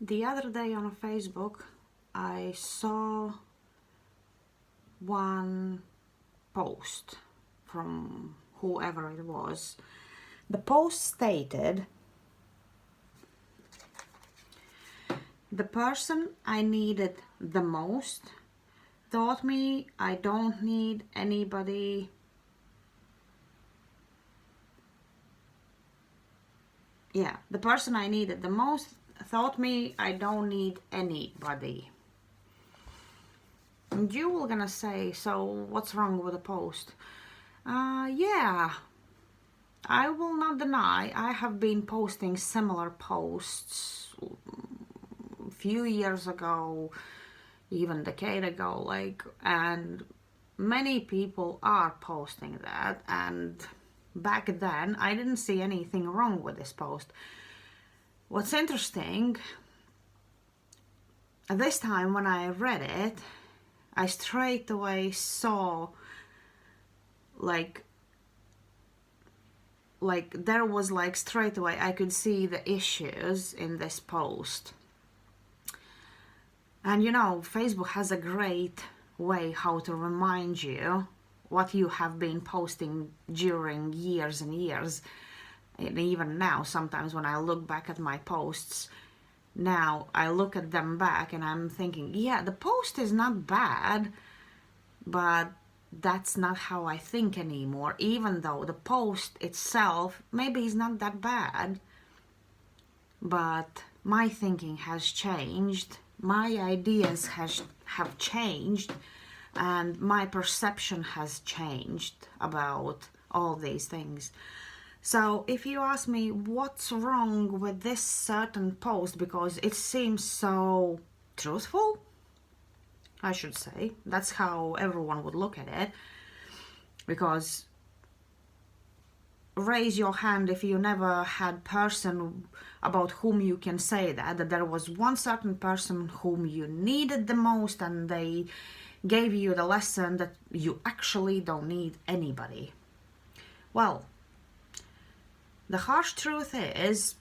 The other day on Facebook, I saw one post from whoever it was. The post stated, "The person I needed the most taught me I don't need anybody." Yeah, the person I needed the most taught me I don't need anybody. And you were gonna say, so what's wrong with the post? Yeah, I will not deny I have been posting similar posts a few years ago, even a decade ago, and many people are posting that, and back then I didn't see anything wrong with this post. What's interesting, this time when I read it, I straight away saw like there was straight away I could see the issues in this post. And Facebook has a great way how to remind you what you have been posting during years and years. And even now, sometimes when I look back at my posts, now I look at them back and I'm thinking, yeah, the post is not bad, but that's not how I think anymore. Even though the post itself maybe is not that bad, but my thinking has changed, my ideas have changed, and my perception has changed about all these things. So if you ask me what's wrong with this certain post, because it seems so truthful, I should say, that's how everyone would look at it, because raise your hand if you never had person about whom you can say that there was one certain person whom you needed the most and they gave you the lesson that you actually don't need anybody. Well, the harsh truth is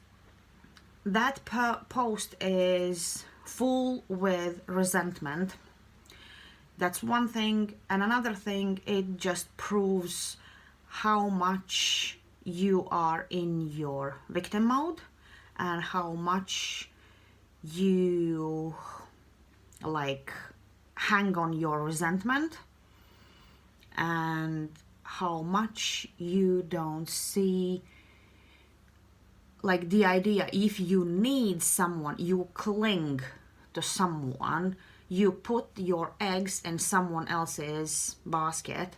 that post is full with resentment. That's one thing. And another thing, it just proves how much you are in your victim mode and how much you hang on your resentment, and how much you don't see the idea, if you need someone, you cling to someone, you put your eggs in someone else's basket.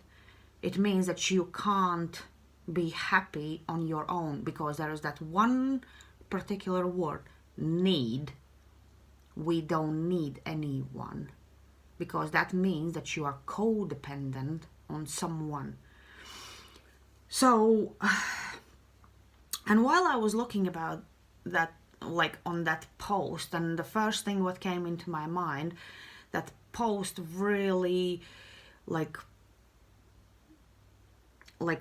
It means that you can't be happy on your own, because there is that one particular word, need. We don't need anyone, because that means that you are codependent on someone. So, and while I was looking about that, on that post, and the first thing what came into my mind, that post really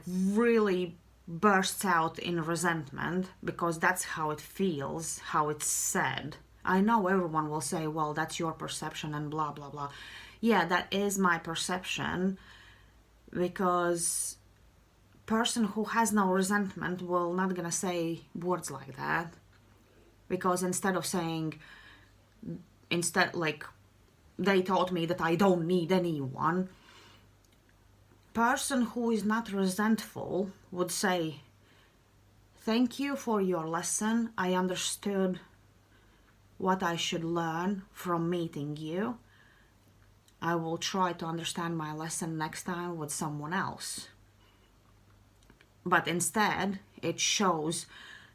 really bursts out in resentment, because that's how it feels, how it's said. I know everyone will say, well, that's your perception and blah blah blah. Yeah, that is my perception, because person who has no resentment will not gonna say words like that, because instead they taught me that I don't need anyone, person who is not resentful would say, thank you for your lesson, I understood what I should learn from meeting you, I will try to understand my lesson next time with someone else. But instead it shows,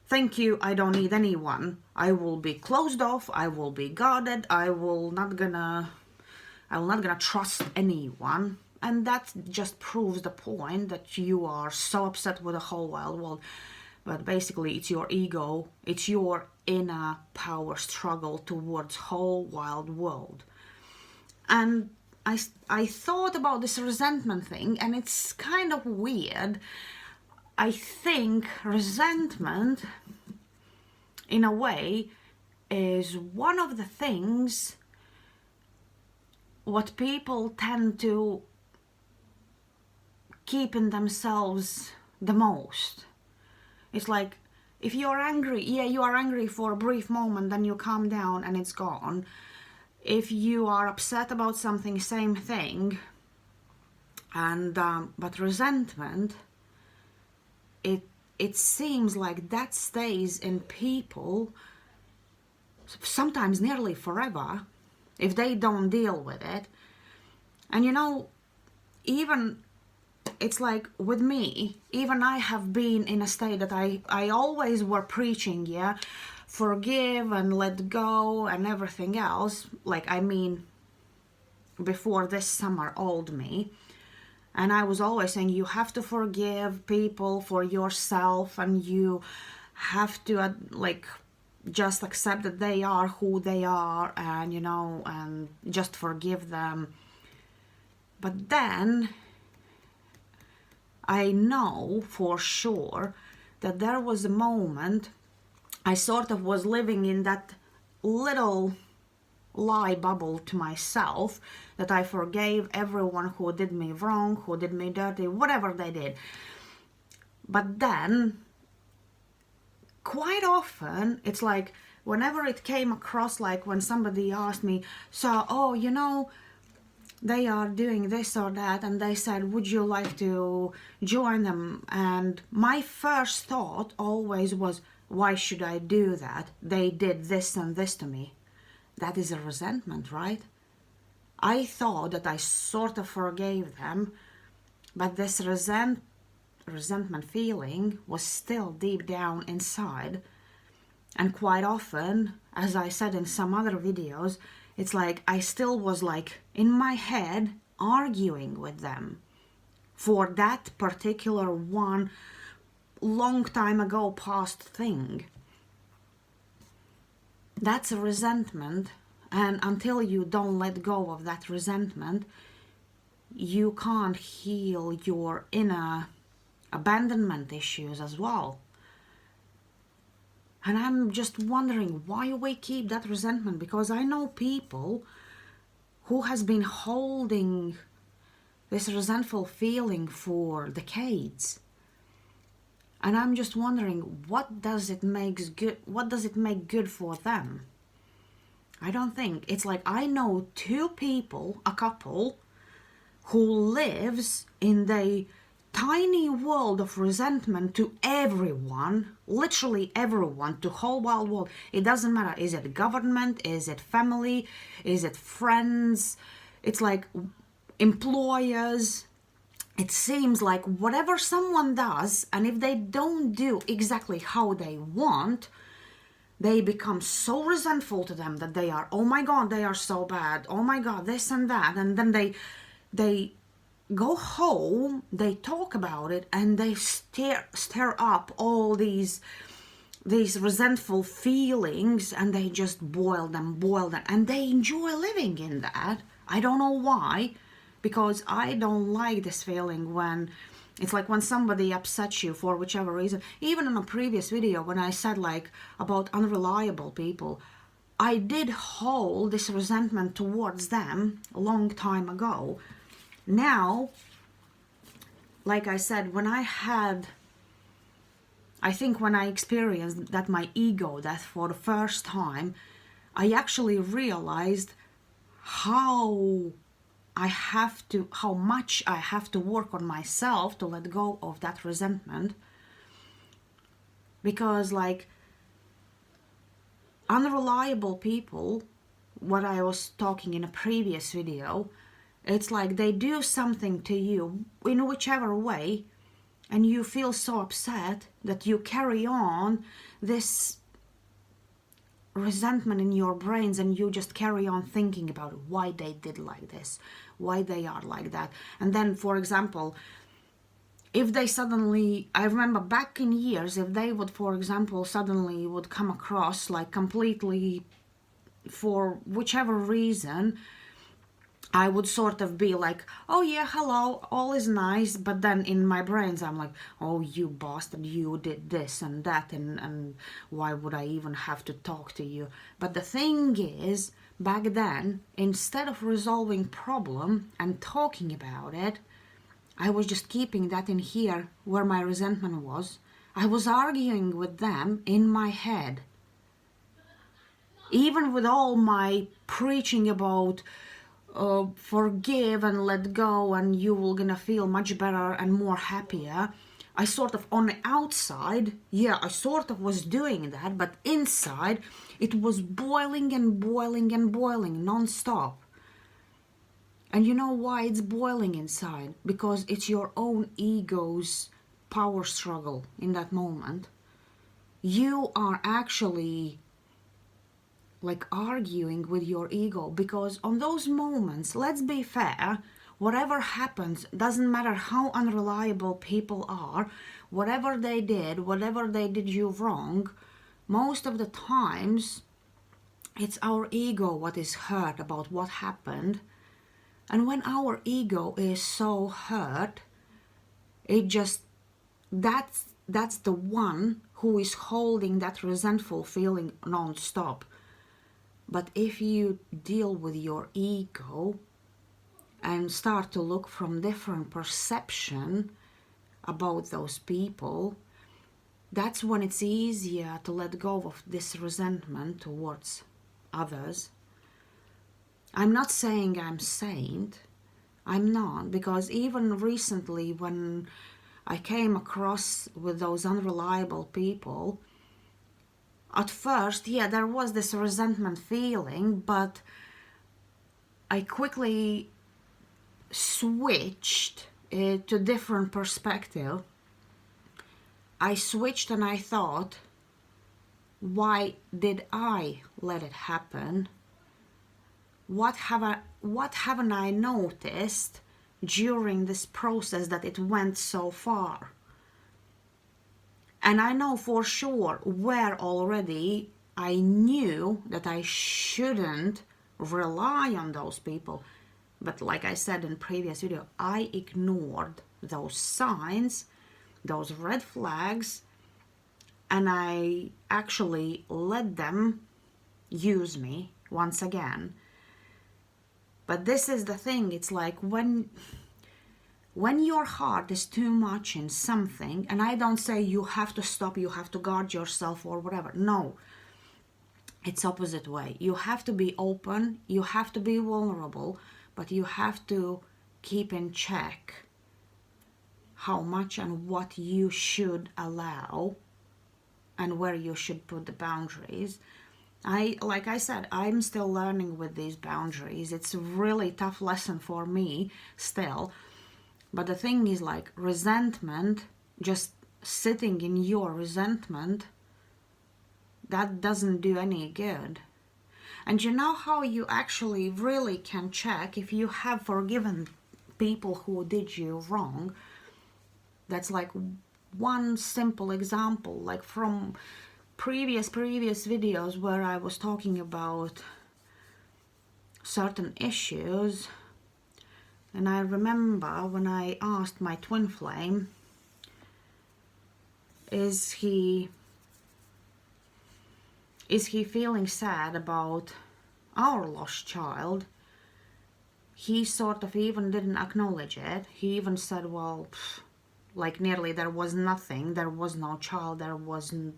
thank you, I don't need anyone, I will be closed off, I will be guarded, I will not gonna trust anyone. And that just proves the point that you are so upset with the whole wide world. But basically it's your ego, it's your inner power struggle towards whole wild world. And I thought about this resentment thing, and it's kind of weird. I think resentment, in a way, is one of the things what people tend to keep in themselves the most. It's like, if you're angry, yeah, you are angry for a brief moment, then you calm down and it's gone. If you are upset about something, same thing. And but resentment, it seems like that stays in people sometimes nearly forever if they don't deal with it. And you know, even it's like with me, even I have been in a state that I always were preaching, yeah, forgive and let go and everything else. Like, I mean, before this summer old me. And I was always saying, you have to forgive people for yourself, and you have to like just accept that they are who they are, and you know, and just forgive them. But then I know for sure that there was a moment I sort of was living in that little lie bubble to myself that I forgave everyone who did me wrong, who did me dirty, whatever they did. But then quite often it's like, whenever it came across, like when somebody asked me, so, oh, you know, they are doing this or that, and they said, would you like to join them? And my first thought always was, why should I do that? They did this and this to me. That is a resentment, right? I thought that I sort of forgave them, but this resentment feeling was still deep down inside. And quite often, as I said in some other videos, it's like I still was like in my head arguing with them for that particular one long time ago past thing. That's a resentment, and until you don't let go of that resentment, you can't heal your inner abandonment issues as well. And I'm just wondering why we keep that resentment, because I know people who has been holding this resentful feeling for decades. And I'm just wondering, what does it make good for them? I don't think. It's like, I know two people, a couple, who lives in the tiny world of resentment to everyone, literally everyone, to whole wild world. It doesn't matter. Is it government? Is it family? Is it friends? It's like employers. It seems like whatever someone does, and if they don't do exactly how they want, they become so resentful to them that they are, oh my God, they are so bad. Oh my God, this and that. And then they go home, they talk about it, and they stir up all these resentful feelings, and they just boil them, and they enjoy living in that. I don't know why. Because I don't like this feeling when it's like when somebody upsets you for whichever reason. Even in a previous video when I said like about unreliable people, I did hold this resentment towards them a long time ago. Now, like I said, when I experienced that my ego death for the first time, I actually realized how much I have to work on myself to let go of that resentment. Because like unreliable people, what I was talking in a previous video, it's like they do something to you in whichever way, and you feel so upset that you carry on this resentment in your brains, and you just carry on thinking about why they did like this, why they are like that. And then, for example, if they suddenly, I remember back in years, if they would, for example, suddenly would come across like completely, for whichever reason, I would sort of be like, oh yeah, hello, all is nice, but then in my brains I'm like, oh, you bastard, you did this and that, and why would I even have to talk to you? But the thing is, back then, instead of resolving problem and talking about it, I was just keeping that in here where my resentment was. I was arguing with them in my head. Even with all my preaching about forgive and let go and you will gonna feel much better and more happier, I sort of on the outside, yeah, I sort of was doing that, but inside it was boiling and boiling and boiling non-stop. And you know why it's boiling inside? Because it's your own ego's power struggle in that moment. You are actually like arguing with your ego, because on those moments, let's be fair, whatever happens, doesn't matter how unreliable people are, whatever they did you wrong, most of the times it's our ego what is hurt about what happened. And when our ego is so hurt, it just, that's the one who is holding that resentful feeling non-stop. But if you deal with your ego and start to look from different perception about those people, that's when it's easier to let go of this resentment towards others. I'm not saying I'm saint. I'm not, because even recently when I came across with those unreliable people, at first, yeah, there was this resentment feeling, but I quickly switched to different perspective. I switched and I thought, why did I let it happen? What haven't I noticed during this process that it went so far? And I know for sure where already I knew that I shouldn't rely on those people. But like I said in previous video, I ignored those signs, those red flags, and I actually let them use me once again. But this is the thing, it's like when your heart is too much in something, and I don't say you have to stop, you have to guard yourself or whatever. No, it's opposite way. You have to be open, you have to be vulnerable, but you have to keep in check how much and what you should allow and where you should put the boundaries. Like I said, I'm still learning with these boundaries. It's a really tough lesson for me still. But the thing is, like, resentment, just sitting in your resentment, that doesn't do any good. And you know how you actually really can check if you have forgiven people who did you wrong? That's like one simple example, like from previous videos where I was talking about certain issues. And I remember when I asked my twin flame, is he feeling sad about our lost child? He sort of even didn't acknowledge it. He even said, well, like nearly there was nothing, there was no child, there wasn't,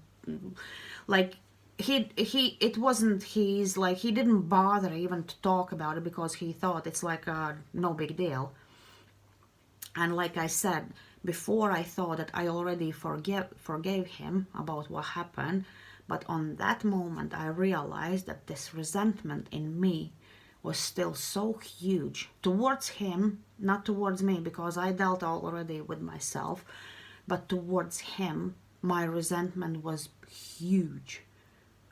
like, it wasn't his, like, he didn't bother even to talk about it because he thought it's like no big deal. And like I said before, I thought that I already forgave him about what happened, but on that moment I realized that this resentment in me was still so huge towards him, not towards me, because I dealt already with myself, but towards him my resentment was huge.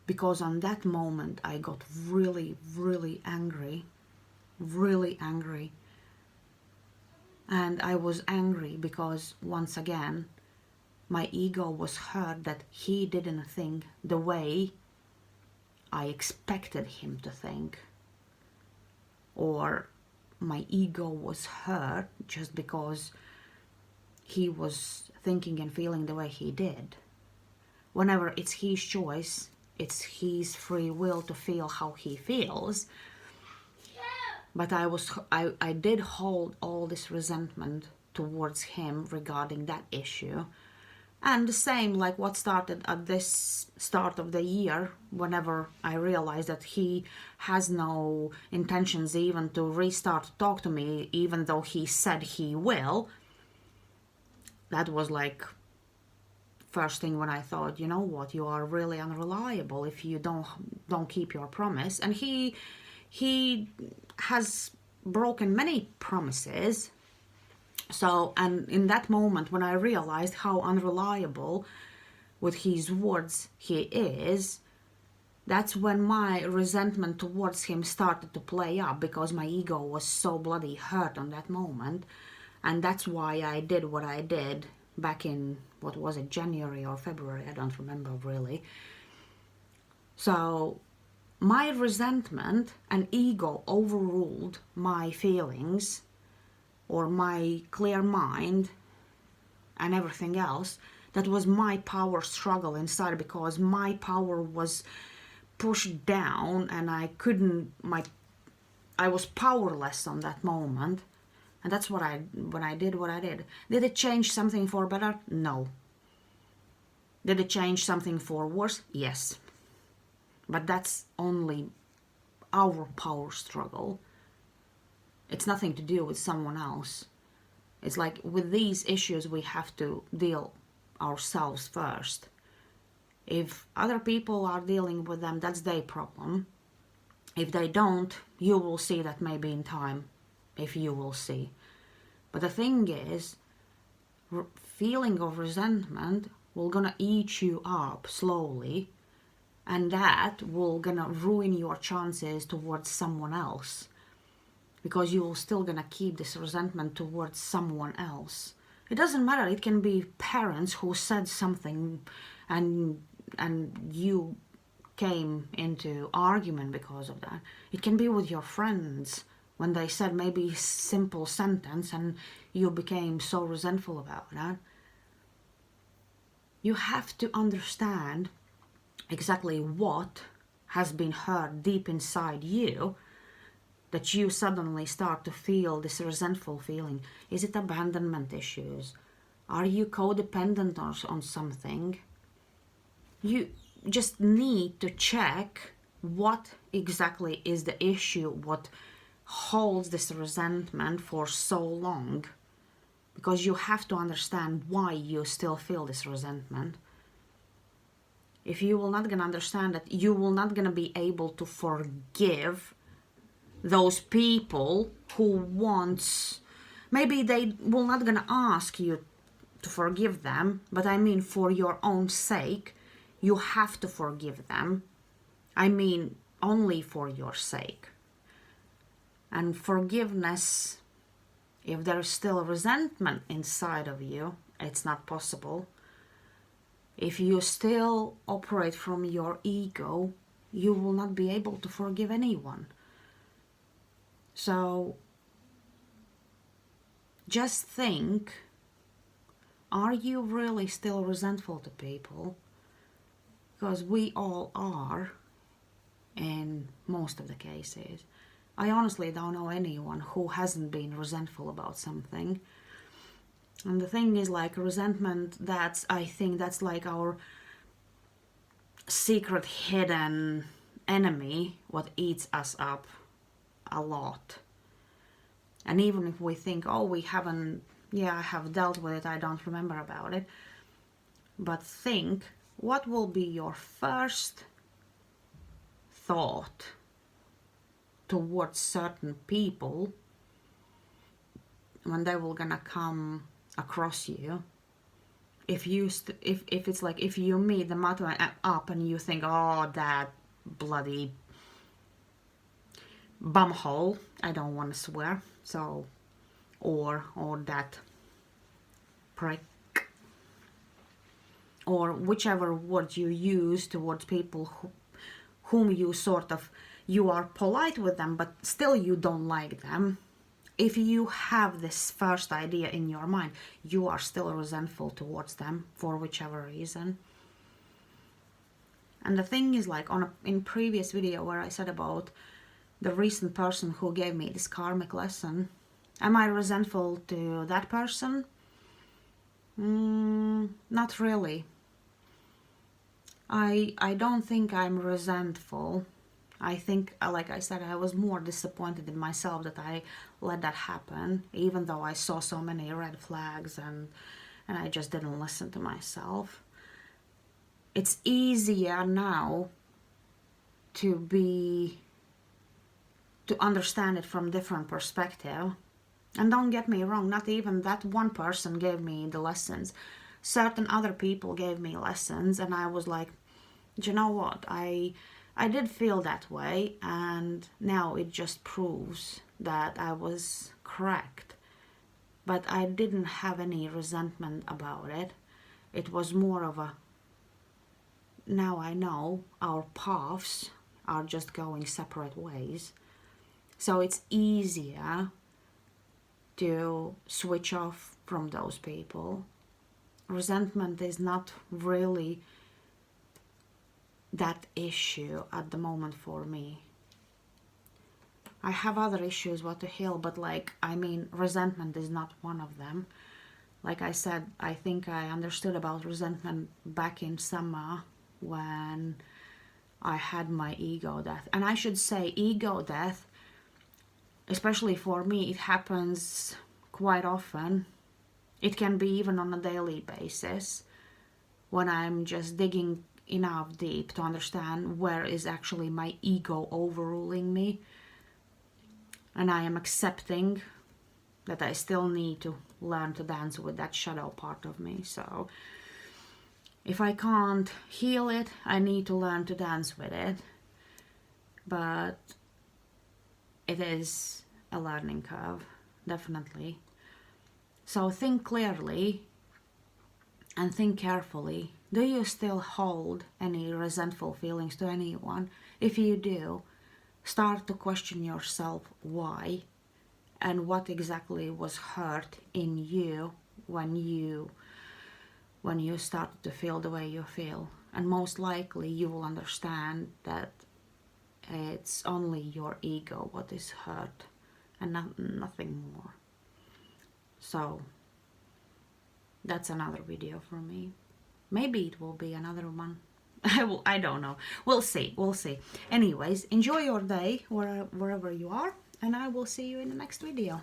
Because on that moment I got really, really angry. And I was angry because, once again, my ego was hurt that he didn't think the way I expected him to think. Or my ego was hurt just because he was thinking and feeling the way he did. Whenever it's his choice, it's his free will to feel how he feels. But I did hold all this resentment towards him regarding that issue. And the same like what started at this start of the year, whenever I realized that he has no intentions even to restart to talk to me, even though he said he will. That was like first thing when I thought, you know what, you are really unreliable if you don't keep your promise. And he has broken many promises. So, and in that moment when I realized how unreliable with his words he is, that's when my resentment towards him started to play up, because my ego was so bloody hurt on that moment. And that's why I did what I did back in, what was it, January or February, I don't remember really. So my resentment and ego overruled my feelings or my clear mind and everything else. That was my power struggle inside, because my power was pushed down and I was powerless on that moment. And that's when I did what I did. Did it change something for better? No. Did it change something for worse? Yes. But that's only our power struggle. It's nothing to do with someone else. It's like with these issues we have to deal ourselves first. If other people are dealing with them, that's their problem. If they don't, you will see that maybe in time, if you will see. But the thing is, feeling of resentment will gonna eat you up slowly, and that will gonna ruin your chances towards someone else, because you will still gonna keep this resentment towards someone else. It doesn't matter. It can be parents who said something and you came into argument because of that. It can be with your friends when they said maybe simple sentence and you became so resentful about that. You have to understand exactly what has been hurt deep inside you, that you suddenly start to feel this resentful feeling. Is it abandonment issues? Are you codependent on something? You just need to check what exactly is the issue, what holds this resentment for so long, because you have to understand why you still feel this resentment. If you will not gonna understand that, you will not gonna be able to forgive those people who maybe they will not gonna ask you to forgive them, but I mean for your own sake, you have to forgive them. I mean only for your sake. And forgiveness, if there is still resentment inside of you, it's not possible. If you still operate from your ego, you will not be able to forgive anyone. So just think, are you really still resentful to people? Because we all are in most of the cases. I honestly don't know anyone who hasn't been resentful about something. And the thing is, like, resentment, I think that's like our secret hidden enemy, what eats us up a lot. And even if we think, oh, we haven't, yeah, I have dealt with it, I don't remember about it. But think, what will be your first thought towards certain people when they will gonna come across you? If it's like, if you meet them up and you think, oh, that bloody bumhole, I don't want to swear, so, or that prick, or whichever word you use towards people whom you sort of, you are polite with them, but still you don't like them. if you have this first idea in your mind, you are still resentful towards them for whichever reason. And the thing is, like in previous video where I said about the recent person who gave me this karmic lesson, am I resentful to that person? Not really. I don't think I'm resentful. I think, like I said, I was more disappointed in myself that I let that happen, even though I saw so many red flags and I just didn't listen to myself. It's easier now to understand it from different perspective. And don't get me wrong, not even that one person gave me the lessons. Certain other people gave me lessons, and I was like, do you know what? I did feel that way, and now it just proves that I was correct. But I didn't have any resentment about it. It was more of a, now I know our paths are just going separate ways. So it's easier to switch off from those people. Resentment is not really that issue at the moment for me. I have other issues what to heal, but resentment is not one of them. Like I said, I think I understood about resentment back in summer when I had my ego death. And I should say, ego death, especially for me, it happens quite often. It can be even on a daily basis when I'm just digging enough deep to understand where is actually my ego overruling me, and I am accepting that I still need to learn to dance with that shadow part of me. So if I can't heal it, I need to learn to dance with it. But it is a learning curve, definitely. So think clearly and think carefully. Do you still hold any resentful feelings to anyone? If you do, start to question yourself why and what exactly was hurt in you when you started to feel the way you feel. And most likely you will understand that it's only your ego what is hurt and nothing more. So that's another video for me. Maybe it will be another one. I don't know. We'll see. Anyways, enjoy your day wherever you are, and I will see you in the next video.